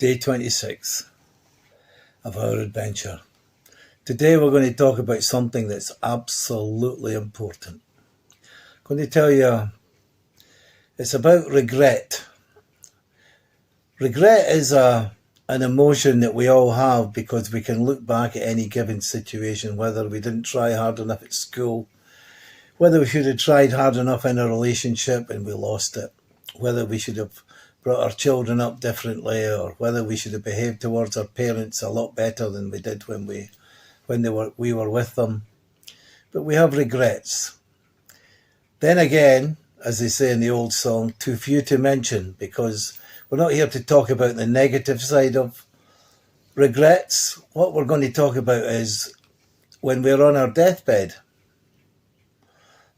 Day 26 of our adventure. Today we're going to talk about something that's absolutely important. I'm going to tell you, it's about regret. Regret is an emotion that we all have because we can look back at any given situation, whether we didn't try hard enough at school, whether we should have tried hard enough in a relationship and we lost it, whether we should have brought our children up differently, or whether we should have behaved towards our parents a lot better than we did when we were with them. But we have regrets. Then again, as they say in the old song, too few to mention, because we're not here to talk about the negative side of regrets. What we're going to talk about is when we're on our deathbed.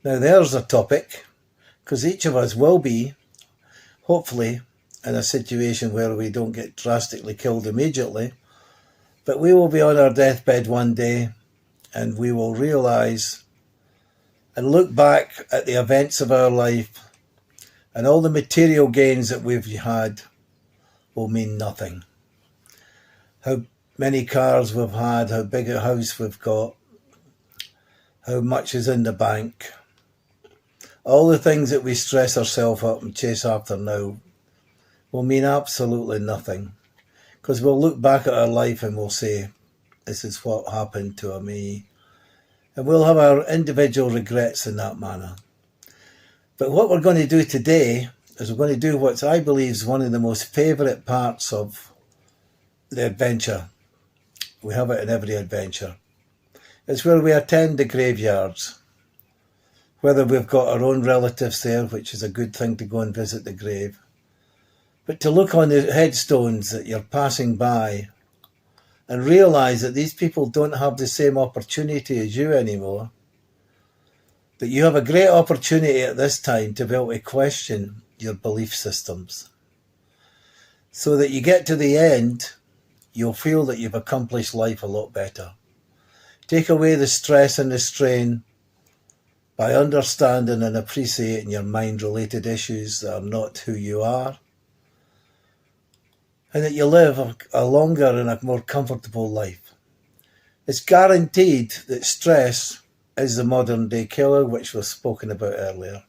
Now there's a topic, because each of us will be, hopefully, in a situation where we don't get drastically killed immediately, but we will be on our deathbed one day and we will realise and look back at the events of our life, and all the material gains that we've had will mean nothing. How many cars we've had, how big a house we've got, how much is in the bank, all the things that we stress ourselves up and chase after now will mean absolutely nothing, because we'll look back at our life and we'll say, this is what happened to me, and we'll have our individual regrets in that manner. But what we're going to do today is we're going to do what I believe is one of the most favourite parts of the adventure. We have it in every adventure. It's where we attend the graveyards, whether we've got our own relatives there, which is a good thing to go and visit the grave, but to look on the headstones that you're passing by and realise that these people don't have the same opportunity as you anymore, that you have a great opportunity at this time to be able to question your belief systems, so that you get to the end, you'll feel that you've accomplished life a lot better. Take away the stress and the strain by understanding and appreciating your mind-related issues that are not who you are, and that you live a longer and a more comfortable life. It's guaranteed that stress is the modern day killer, which was spoken about earlier.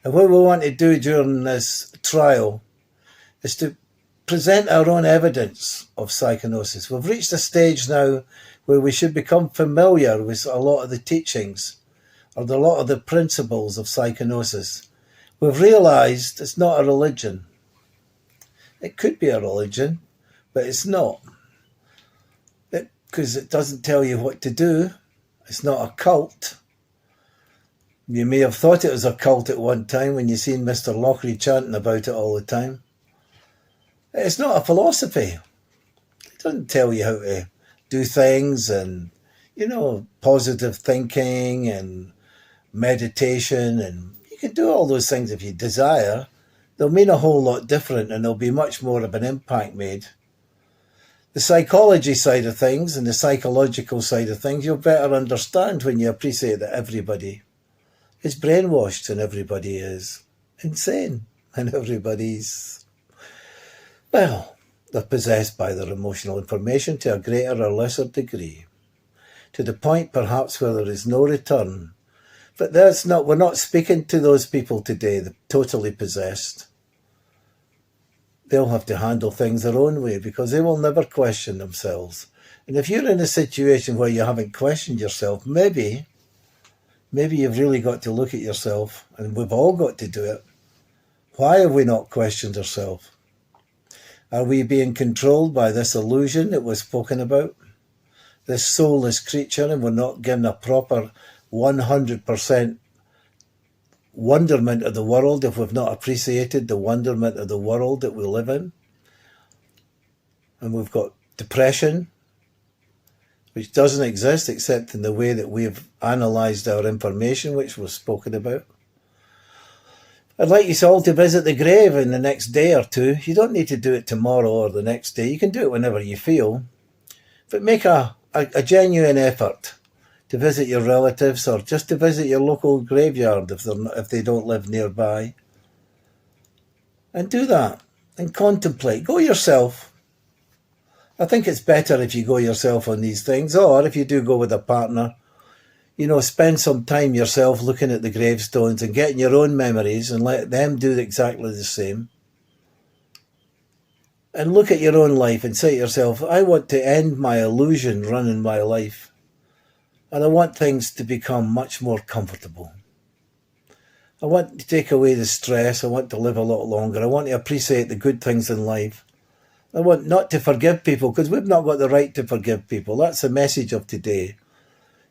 And what we want to do during this trial is to present our own evidence of psychosis. We've reached a stage now where we should become familiar with a lot of the teachings or a lot of the principles of psychosis. We've realised it's not a religion. It could be a religion, but it's not. Because it doesn't tell you what to do. It's not a cult. You may have thought it was a cult at one time when you seen Mr. Lockery chanting about it all the time. It's not a philosophy. It doesn't tell you how to do things and, positive thinking and meditation, and you can do all those things if you desire. They'll mean a whole lot different, and there'll be much more of an impact made. The psychology side of things and the psychological side of things you'll better understand when you appreciate that everybody is brainwashed and everybody is insane and everybody's, they're possessed by their emotional information to a greater or lesser degree, to the point perhaps where there is no return. But we're not speaking to those people today, the totally possessed. They'll have to handle things their own way because they will never question themselves. And if you're in a situation where you haven't questioned yourself, maybe you've really got to look at yourself, and we've all got to do it. Why have we not questioned ourselves? Are we being controlled by this illusion that was spoken about? This soulless creature, and we're not given a proper 100% wonderment of the world if we've not appreciated the wonderment of the world that we live in. And we've got depression, which doesn't exist except in the way that we've analysed our information, which was spoken about. I'd like you all to visit the grave in the next day or two. You don't need to do it tomorrow or the next day. You can do it whenever you feel. But make a genuine effort to visit your relatives, or just to visit your local graveyard if they don't live nearby. And do that and contemplate. Go yourself. I think it's better if you go yourself on these things, or if you do go with a partner, spend some time yourself looking at the gravestones and getting your own memories and let them do exactly the same. And look at your own life and say to yourself, I want to end my illusion running my life. And I want things to become much more comfortable. I want to take away the stress. I want to live a lot longer. I want to appreciate the good things in life. I want not to forgive people, because we've not got the right to forgive people. That's the message of today.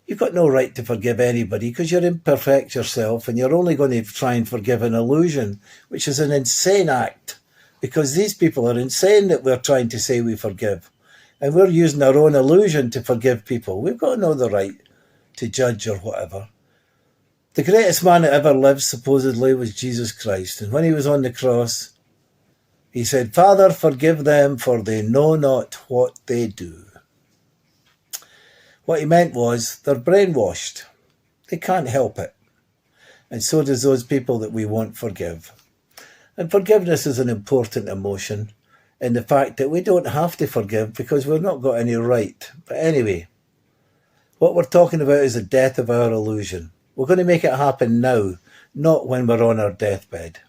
You've got no right to forgive anybody because you're imperfect yourself, and you're only going to try and forgive an illusion, which is an insane act, because these people are insane that we're trying to say we forgive. And we're using our own illusion to forgive people. We've got no the right to judge or whatever. The greatest man that ever lived, supposedly, was Jesus Christ. And when he was on the cross, he said, Father, forgive them, for they know not what they do. What he meant was, they're brainwashed. They can't help it. And so does those people that we won't forgive. And forgiveness is an important emotion, in the fact that we don't have to forgive because we've not got any right. But anyway, what we're talking about is the death of our illusion. We're going to make it happen now, not when we're on our deathbed.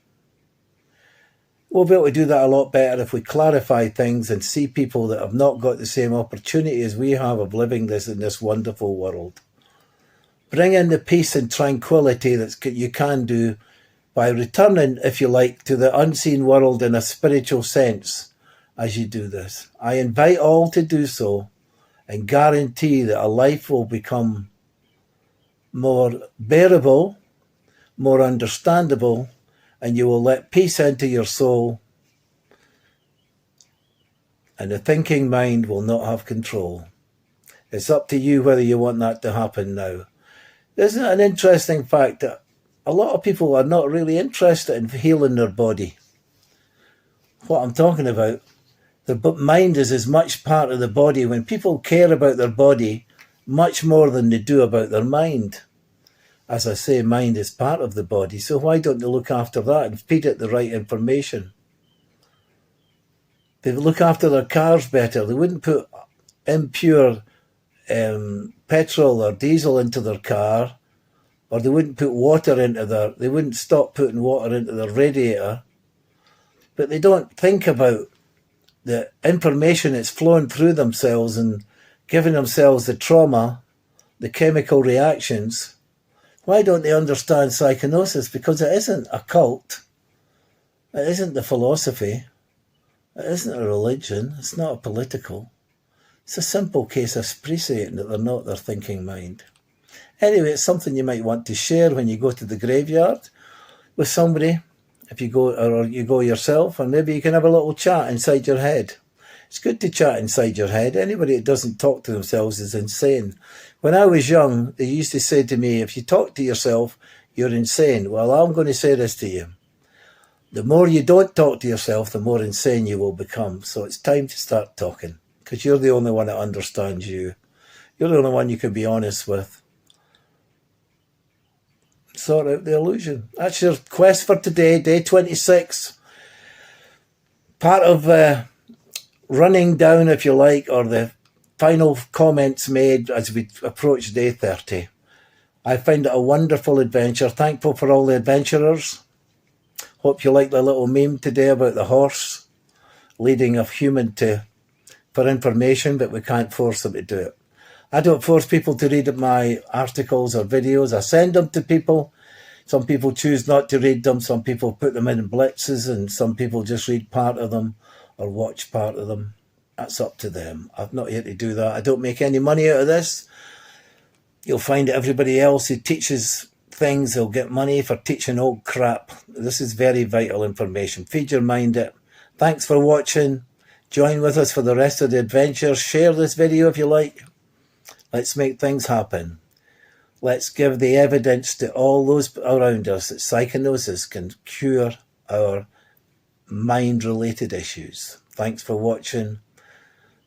We'll be able to do that a lot better if we clarify things and see people that have not got the same opportunity as we have of living in this wonderful world. Bring in the peace and tranquility that you can do by returning, if you like, to the unseen world in a spiritual sense as you do this. I invite all to do so and guarantee that a life will become more bearable, more understandable, and you will let peace into your soul, and the thinking mind will not have control. It's up to you whether you want that to happen now. Isn't it an interesting fact that a lot of people are not really interested in healing their body? What I'm talking about, their mind is as much part of the body. When people care about their body much more than they do about their mind. As I say, mind is part of the body, so why don't they look after that and feed it the right information? They would look after their cars better. They wouldn't put impure petrol or diesel into their car, or they wouldn't put water into they wouldn't stop putting water into their radiator. But they don't think about the information that's flowing through themselves and giving themselves the trauma, the chemical reactions. Why don't they understand psychosis? Because it isn't a cult. It isn't the philosophy. It isn't a religion. It's not a political. It's a simple case of appreciating that they're not their thinking mind. Anyway, it's something you might want to share when you go to the graveyard with somebody, if you go, or you go yourself, and maybe you can have a little chat inside your head. It's good to chat inside your head. Anybody that doesn't talk to themselves is insane. When I was young, they used to say to me, if you talk to yourself, you're insane. Well, I'm going to say this to you. The more you don't talk to yourself, the more insane you will become. So it's time to start talking, because you're the only one that understands you. You're the only one you can be honest with. Sort out the illusion. That's your quest for today, day 26. Part of running down, if you like, or the final comments made as we approach day 30. I find it a wonderful adventure. Thankful for all the adventurers. Hope you like the little meme today about the horse leading a human for information, but we can't force them to do it. I don't force people to read my articles or videos. I send them to people. Some people choose not to read them. Some people put them in blitzes, and some people just read part of them or watch part of them. That's up to them. I'm not here to do that. I don't make any money out of this. You'll find that everybody else who teaches things, they'll get money for teaching old crap. This is very vital information. Feed your mind it. Thanks for watching. Join with us for the rest of the adventure. Share this video if you like. Let's make things happen. Let's give the evidence to all those around us that psychosis can cure our mind-related issues. Thanks for watching.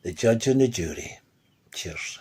The Judge and the Jury. Cheers.